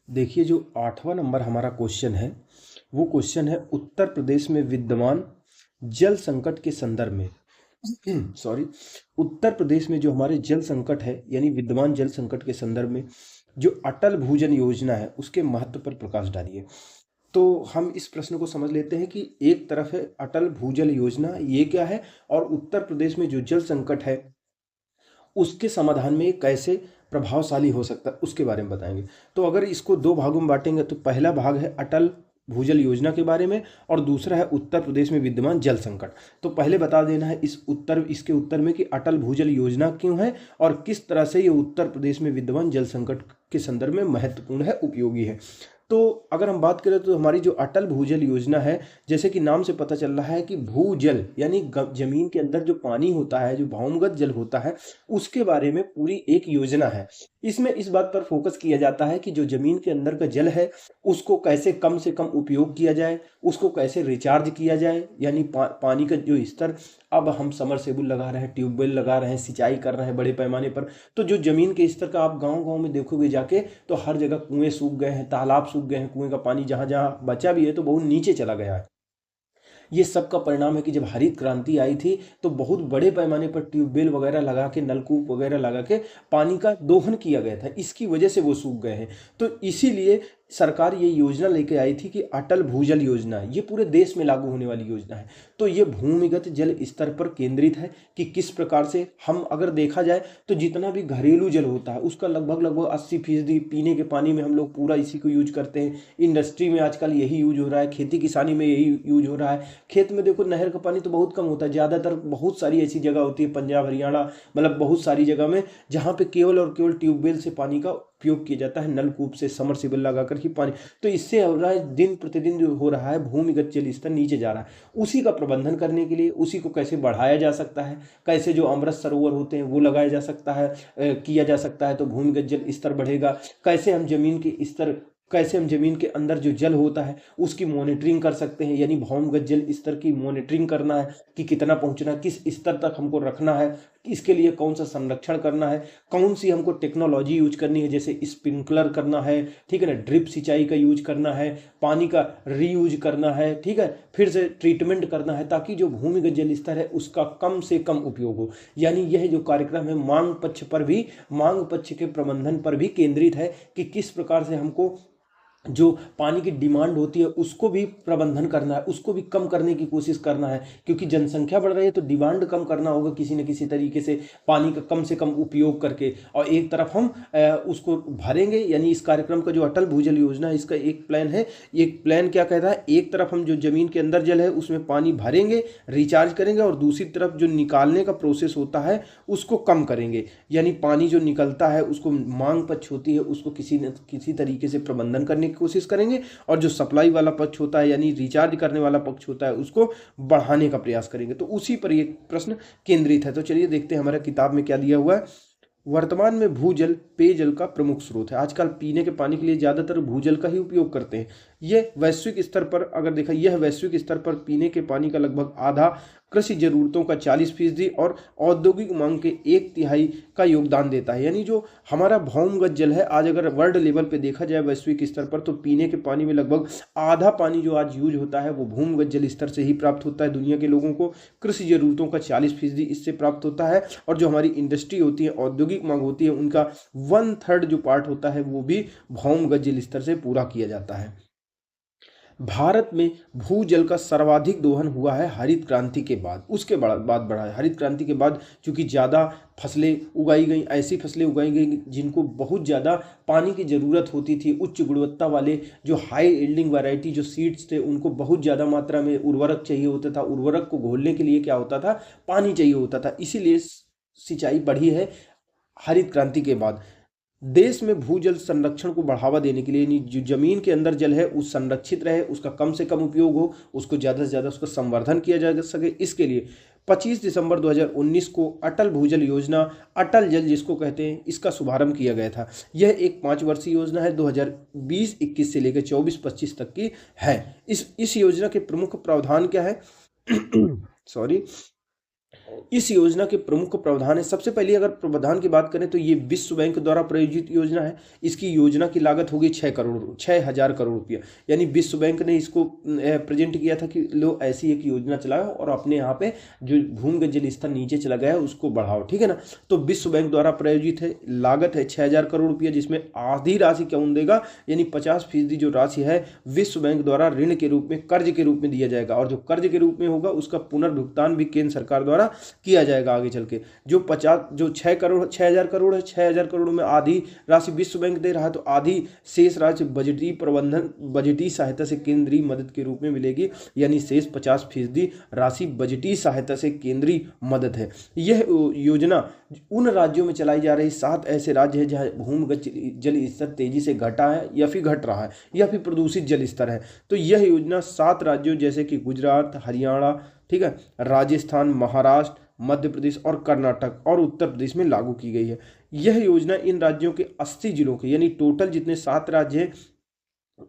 देखिए, जो 8वां नंबर हमारा क्वेश्चन है, वो क्वेश्चन है उत्तर प्रदेश में विद्यमान जल संकट के संदर्भ में। सॉरी। उत्तर प्रदेश में जो हमारे जल संकट है, यानी विद्यमान जल संकट के संदर्भ में जो अटल भूजल योजना है, उसके महत्व पर प्रकाश डालिए। तो हम इस प्रश्न को समझ लेते हैं कि एक तरफ है अटल भूजल योजना, ये क्या है, और उत्तर प्रदेश में जो जल संकट है उसके समाधान में ये कैसे प्रभावशाली हो सकता है, उसके बारे में बताएंगे। तो अगर इसको दो भागों में बांटेंगे तो पहला भाग है अटल भूजल योजना के बारे में, और दूसरा है उत्तर प्रदेश में विद्यमान जल संकट। तो पहले बता देना है इसके उत्तर में कि अटल भूजल योजना क्यों है और किस तरह से ये उत्तर प्रदेश में विद्यमान जल संकट के संदर्भ में महत्वपूर्ण है, उपयोगी है। तो अगर हम बात करें तो हमारी जो अटल भूजल योजना है, जैसे कि नाम से पता चल रहा है कि भूजल यानी जमीन के अंदर जो पानी होता है, जो भौमगत जल होता है, उसके बारे में पूरी एक योजना है। इसमें इस बात पर फोकस किया जाता है कि जो जमीन के अंदर का जल है उसको कैसे कम से कम उपयोग किया जाए, उसको कैसे रिचार्ज किया जाए, यानी पानी का जो स्तर, अब हम समरसेबुल लगा रहे हैं, ट्यूबवेल लगा रहे हैं, सिंचाई कर रहे हैं बड़े पैमाने पर, तो जो जमीन के स्तर का आप गांव गांव में देखोगे जाके तो हर जगह कुएं सूख गए हैं, तालाब सूख गए हैं, कुएं का पानी जहां जहां बचा भी है तो बहुत नीचे चला गया है। ये सब का परिणाम है कि जब हरित क्रांति आई थी तो बहुत बड़े पैमाने पर ट्यूबवेल वगैरह लगा के, नलकूप वगैरह लगा के पानी का दोहन किया गया था, इसकी वजह से वो सूख गए हैं। तो इसीलिए सरकार ये योजना लेके आई थी कि अटल भूजल योजना, ये पूरे देश में लागू होने वाली योजना है। तो ये भूमिगत जल स्तर पर केंद्रित है कि किस प्रकार से हम, अगर देखा जाए तो जितना भी घरेलू जल होता है उसका लगभग लगभग 80% पीने के पानी में हम लोग पूरा इसी को यूज करते हैं। इंडस्ट्री में आजकल यही यूज हो रहा है, खेती किसानी में यही यूज हो रहा है। खेत में देखो नहर का पानी तो बहुत कम होता है, ज़्यादातर बहुत सारी ऐसी जगह होती है, पंजाब हरियाणा, मतलब बहुत सारी जगह में जहाँ पे केवल और केवल ट्यूबवेल से पानी का उपयोग किया जाता है, नलकूप से समरसीबल लगाकर ही पानी। तो इससे हो रहा है, दिन प्रतिदिन जो हो रहा है भूमिगत जल स्तर नीचे जा रहा है। उसी का प्रबंधन करने के लिए उसी को कैसे बढ़ाया जा सकता है, कैसे जो अमृत सरोवर होते हैं वो लगाया जा सकता है, किया जा सकता है, तो भूमिगत जल स्तर बढ़ेगा। कैसे हम जमीन के अंदर जो जल होता है उसकी मॉनिटरिंग कर सकते हैं, यानी भौमगत जल स्तर की मॉनिटरिंग करना है कि कितना पहुंचना है, किस स्तर तक हमको रखना है, इसके लिए कौन सा संरक्षण करना है, कौन सी हमको टेक्नोलॉजी यूज करनी है, जैसे स्प्रिंकलर करना है, ठीक है ना, ड्रिप सिंचाई का यूज करना है, पानी का रीयूज करना है, ठीक है, फिर से ट्रीटमेंट करना है, ताकि जो भूमिगत जल स्तर है उसका कम से कम उपयोग हो। यानी यह जो कार्यक्रम है मांग पक्ष के प्रबंधन पर भी केंद्रित है कि किस प्रकार से हमको जो पानी की डिमांड होती है उसको भी प्रबंधन करना है, उसको भी कम करने की कोशिश करना है, क्योंकि जनसंख्या बढ़ रही है तो डिमांड कम करना होगा किसी न किसी तरीके से, पानी का कम से कम उपयोग करके। और एक तरफ हम उसको भरेंगे, यानी इस कार्यक्रम का जो अटल भूजल योजना है इसका एक प्लान है। एक प्लान क्या कहता है, एक तरफ हम जो जमीन के अंदर जल है उसमें पानी भरेंगे, रिचार्ज करेंगे, और दूसरी तरफ जो निकालने का प्रोसेस होता है उसको कम करेंगे, यानी पानी जो निकलता है उसको, मांग पक्ष होती है उसको किसी न किसी तरीके से प्रबंधन करने की कोशिश करेंगे, और जो सप्लाई वाला पक्ष होता है यानी रिचार्ज करने वाला पक्ष होता है उसको बढ़ाने का प्रयास करेंगे। तो उसी पर ये प्रश्न केंद्रित है। तो चलिए देखते हैं हमारे किताब में क्या दिया हुआ है। वर्तमान में भूजल पेयजल का प्रमुख स्रोत है। आजकल पीने के पानी के लिए ज़्यादातर भूजल का ही उपयोग करते हैं। यह वैश्विक स्तर पर अगर देखा, यह वैश्विक स्तर पर पीने के पानी का लगभग आधा, कृषि जरूरतों का 40% और औद्योगिक मांग के 1/3 का योगदान देता है। यानी जो हमारा भौमगत जल है, आज अगर वर्ल्ड लेवल पे देखा जाए वैश्विक स्तर पर, तो पीने के पानी में लगभग आधा पानी जो आज यूज होता है वो भूमगत जल स्तर से ही प्राप्त होता है दुनिया के लोगों को। कृषि जरूरतों का 40% इससे प्राप्त होता है, और जो हमारी इंडस्ट्री होती है, औद्योगिक मांग होती है, उनका 1/3 जो पार्ट होता है वो भी भौमगत जल स्तर से पूरा किया जाता है। भारत में भूजल का सर्वाधिक दोहन हुआ है हरित क्रांति के बाद, उसके बाद बढ़ा है। हरित क्रांति के बाद चूंकि ज़्यादा फसलें उगाई गई, ऐसी फसलें उगाई गई जिनको बहुत ज़्यादा पानी की ज़रूरत होती थी, उच्च गुणवत्ता वाले जो हाई यील्डिंग वैरायटी जो सीड्स थे उनको बहुत ज़्यादा मात्रा में उर्वरक चाहिए होता था, उर्वरक को घोलने के लिए क्या होता था, पानी चाहिए होता था, इसीलिए सिंचाई बढ़ी है हरित क्रांति के बाद। देश में भूजल संरक्षण को बढ़ावा देने के लिए, यानी जो जमीन के अंदर जल है उस संरक्षित रहे, उसका कम से कम उपयोग हो, उसको ज़्यादा से ज़्यादा उसका संवर्धन किया जा सके, इसके लिए 25 दिसंबर 2019 को अटल भूजल योजना, अटल जल जिसको कहते हैं, इसका शुभारंभ किया गया था। यह एक 5 वर्षीय योजना है, 2020-21 से लेकर 24-25 तक की है। इस योजना के प्रमुख प्रावधान क्या है? सॉरी। इस योजना के प्रमुख प्रावधान है। सबसे पहले अगर प्रावधान की बात करें तो ये विश्व बैंक द्वारा प्रायोजित योजना है। इसकी योजना की लागत होगी 6,000 करोड़ रुपया। यानी विश्व बैंक ने इसको प्रेजेंट किया था कि लो ऐसी एक योजना चलाओ और अपने यहाँ पे जो भूमिगत जल स्तर नीचे चला गया है उसको बढ़ाओ, ठीक है ना। तो विश्व बैंक द्वारा प्रायोजित है, लागत है 6,000 करोड़ रुपया, जिसमें आधी राशि कौन देगा, यानी 50% जो राशि है विश्व बैंक द्वारा ऋण के रूप में, कर्ज के रूप में दिया जाएगा। और जो कर्ज के रूप में होगा उसका पुनर्भुगतान भी केंद्र सरकार द्वारा किया जाएगा आगे चल के। जो 6,000 करोड़ है, 6,000 करोड़ में आधी राशि विश्व बैंक दे रहा है, तो आधी शेष राशि बजटीय सहायता से केंद्रीय मदद के रूप में मिलेगी। यानी शेष 50% राशि बजटीय सहायता से केंद्रीय मदद है। यह योजना उन राज्यों में चलाई जा रही 7 ऐसे राज्य हैं जहां भूमिगत जल स्तर तेजी से घटा है या फिर घट रहा है या फिर प्रदूषित जल स्तर है। तो यह योजना 7 राज्यों जैसे कि गुजरात, हरियाणा, ठीक है, राजस्थान, महाराष्ट्र, मध्य प्रदेश और कर्नाटक और उत्तर प्रदेश में लागू की गई है। यह योजना इन राज्यों के 80 जिलों के, यानी टोटल जितने 7 राज्य हैं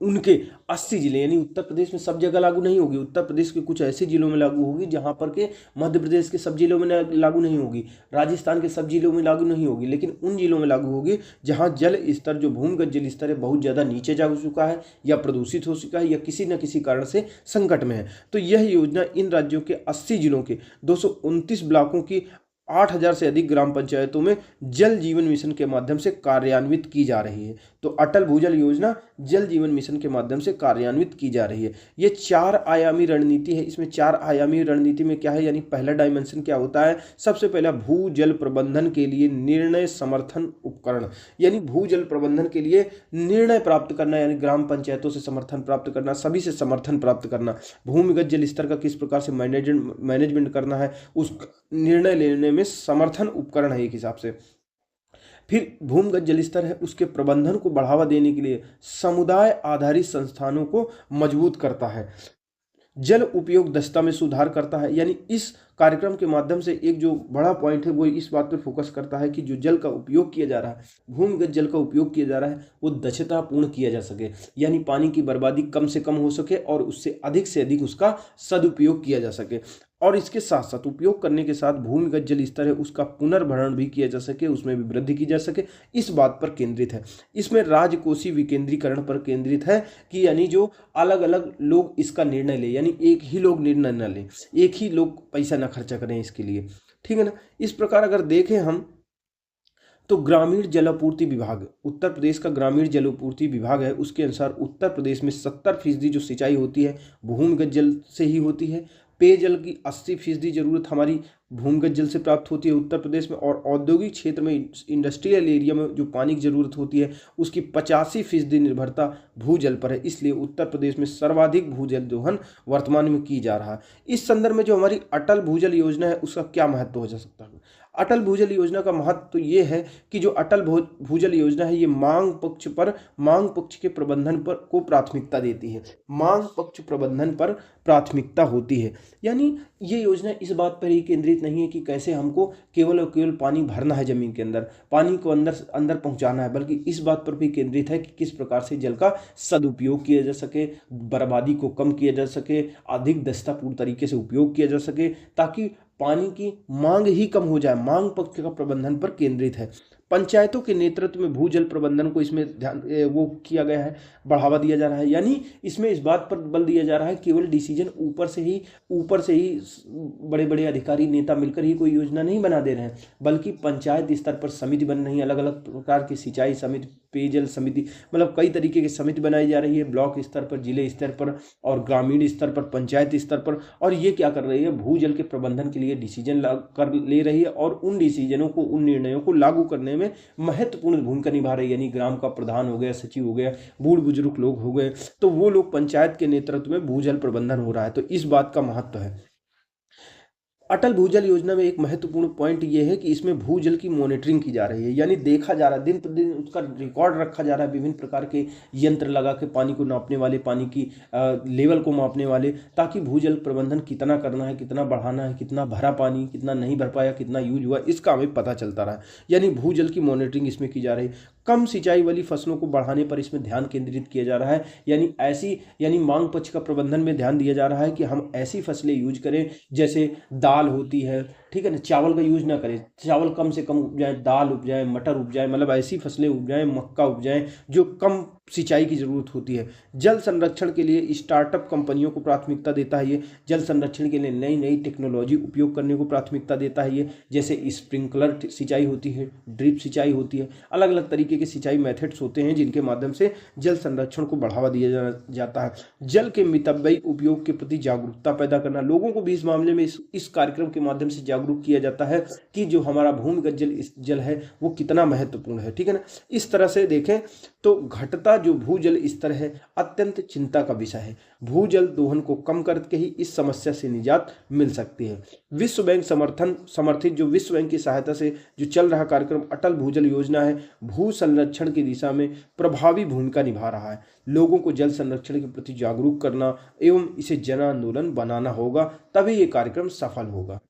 उनके 80 जिले, यानी उत्तर प्रदेश में सब जगह लागू नहीं होगी। उत्तर प्रदेश के कुछ ऐसे जिलों में लागू होगी जहां पर के मध्य प्रदेश के सब जिलों में लागू नहीं होगी, राजस्थान के सब जिलों में लागू नहीं होगी, लेकिन उन जिलों में लागू होगी जहां जल स्तर, जो भूमिगत जल स्तर है, बहुत ज़्यादा नीचे जा चुका है या प्रदूषित हो चुका है या किसी न किसी कारण से संकट में है। तो यह योजना इन राज्यों के 80 जिलों के 229 ब्लॉकों की 8,000 से अधिक ग्राम पंचायतों में जल जीवन मिशन के माध्यम से कार्यान्वित की जा रही है। तो अटल भूजल योजना जल जीवन मिशन के माध्यम से कार्यान्वित की जा रही है। ये 4 आयामी रणनीति है। इसमें 4 आयामी रणनीति में क्या है, यानी पहला डायमेंशन क्या होता है, सबसे पहला भूजल प्रबंधन के लिए निर्णय समर्थन उपकरण, यानी भूजल प्रबंधन के लिए निर्णय प्राप्त करना, यानी ग्राम पंचायतों से समर्थन प्राप्त करना, सभी से समर्थन प्राप्त करना, भूमिगत जल स्तर का किस प्रकार से मैनेजमेंट करना है, उस निर्णय लेने में समर्थन उपकरण है एक हिसाब से। फिर भूमिगत जल स्तर है, उसके प्रबंधन को बढ़ावा देने के लिए समुदाय आधारित संस्थानों को मजबूत करता है, जल उपयोग दक्षता में सुधार करता है। यानी इस कार्यक्रम के माध्यम से एक जो बड़ा पॉइंट है वो इस बात पर फोकस करता है कि जो जल का उपयोग किया जा रहा है, भूमिगत जल का उपयोग किया जा रहा है, वो दक्षतापूर्ण किया जा सके, यानी पानी की बर्बादी कम से कम हो सके और उससे अधिक से अधिक उसका सदुपयोग किया जा सके। और इसके साथ साथ उपयोग करने के साथ भूमिगत जल स्तर है उसका पुनर्भरण भी किया जा सके, उसमें भी वृद्धि की जा सके, इस बात पर केंद्रित है। इसमें राजकोषीय विकेंद्रीकरण पर केंद्रित है कि यानी जो अलग अलग लोग इसका निर्णय ले, यानी एक ही लोग निर्णय न लें, एक ही लोग पैसा न खर्चा करें इसके लिए, ठीक है ना। इस प्रकार अगर देखें हम तो ग्रामीण जलापूर्ति विभाग, उत्तर प्रदेश का ग्रामीण जलापूर्ति विभाग है, उसके अनुसार उत्तर प्रदेश में 70% जो सिंचाई होती है भूमिगत जल से ही होती है। पेयजल की 80% जरूरत हमारी भूमिगत जल से प्राप्त होती है उत्तर प्रदेश में। और औद्योगिक क्षेत्र में, इंडस्ट्रियल एरिया में जो पानी की जरूरत होती है उसकी 85% निर्भरता भूजल पर है। इसलिए उत्तर प्रदेश में सर्वाधिक भूजल दोहन वर्तमान में की जा रहा है। इस संदर्भ में जो हमारी अटल भूजल योजना है उसका क्या महत्व हो जा सकता है। अटल भूजल योजना का महत्व तो ये है कि जो अटल भूजल योजना है ये मांग पक्ष के प्रबंधन पर को प्राथमिकता देती है, मांग पक्ष प्रबंधन पर प्राथमिकता होती है। यानी ये योजना इस बात पर ही केंद्रित नहीं है कि कैसे हमको केवल और केवल पानी भरना है जमीन के अंदर, पानी को अंदर पहुंचाना है, बल्कि इस बात पर भी केंद्रित है कि किस प्रकार से जल का सदुपयोग किया जा सके, बर्बादी को कम किया जा सके, अधिक दक्षतापूर्ण तरीके से उपयोग किया जा सके, ताकि पानी की मांग ही कम हो जाए। मांग पक्ष का प्रबंधन पर केंद्रित है। पंचायतों के नेतृत्व में भूजल प्रबंधन को इसमें ध्यान वो किया गया है, बढ़ावा दिया जा रहा है। यानी इसमें इस बात पर बल दिया जा रहा है केवल डिसीजन ऊपर से ही बड़े बड़े अधिकारी नेता मिलकर ही कोई योजना नहीं बना दे रहे हैं, बल्कि पंचायत स्तर पर समिति बन रही है, अलग अलग प्रकार की सिंचाई समिति, पेयजल समिति, मतलब कई तरीके की समिति बनाई जा रही है, ब्लॉक स्तर पर, जिले स्तर पर और ग्रामीण स्तर पर, पंचायत स्तर पर। और ये क्या कर रही है, भूजल के प्रबंधन के लिए डिसीजन कर ले रही है और उन डिसीजनों को, उन निर्णयों को लागू करने में महत्वपूर्ण भूमिका निभा रही है। यानी ग्राम का प्रधान हो गया, सचिव हो गया, बूढ़ बुजुर्ग लोग हो गए, तो वो लोग पंचायत के नेतृत्व में भूजल प्रबंधन हो रहा है। तो इस बात का महत्व है। अटल भूजल योजना में एक महत्वपूर्ण पॉइंट ये है कि इसमें भूजल की मॉनिटरिंग की जा रही है, यानी देखा जा रहा है, दिन प्रतिदिन उसका रिकॉर्ड रखा जा रहा है, विभिन्न प्रकार के यंत्र लगा के पानी को नापने वाले, पानी की लेवल को मापने वाले, ताकि भूजल प्रबंधन कितना करना है, कितना बढ़ाना है, कितना भरा पानी, कितना नहीं भर पाया, कितना यूज हुआ, इसका हमें पता चलता रहा है। यानी भूजल की मॉनिटरिंग इसमें की जा रही है। कम सिंचाई वाली फसलों को बढ़ाने पर इसमें ध्यान केंद्रित किया जा रहा है। यानी मांग पक्ष का प्रबंधन में ध्यान दिया जा रहा है कि हम ऐसी फसलें यूज करें, जैसे दाल होती है, ठीक है ना, चावल का यूज ना करें, चावल कम से कम उपजाएं, दाल उपजाएं, मटर उपजाएं, मतलब ऐसी फसलें उपजाएं, मक्का उपजाएं जो कम सिंचाई की जरूरत होती है। जल संरक्षण के लिए स्टार्टअप कंपनियों को प्राथमिकता देता है ये। जल संरक्षण के लिए नई नई टेक्नोलॉजी उपयोग करने को प्राथमिकता देता है ये, जैसे स्प्रिंकलर सिंचाई होती है, ड्रिप सिंचाई होती है, अलग अलग तरीके के सिंचाई मेथड्स होते हैं जिनके माध्यम से जल संरक्षण को बढ़ावा दिया जाता है। जल के मितव्ययी उपयोग के प्रति जागरूकता पैदा करना, लोगों को भी इस मामले में इस कार्यक्रम के माध्यम से जागरूक किया जाता है कि जो हमारा भूमिगत जल है वो कितना महत्वपूर्ण है, ठीक है ना। इस तरह से देखें तो घटता जो भूजल स्तर है अत्यंत चिंता का विषय है। भूजल दोहन को कम करके ही इस समस्या से निजात मिल सकती है। विश्व बैंक समर्थित जो विश्व बैंक की सहायता से जो चल रहा कार्यक्रम अटल भूजल योजना है, भू संरक्षण की दिशा में प्रभावी भूमिका निभा रहा है। लोगों को जल संरक्षण के प्रति जागरूक करना एवं इसे जन आंदोलन बनाना होगा, तभी ये कार्यक्रम सफल होगा।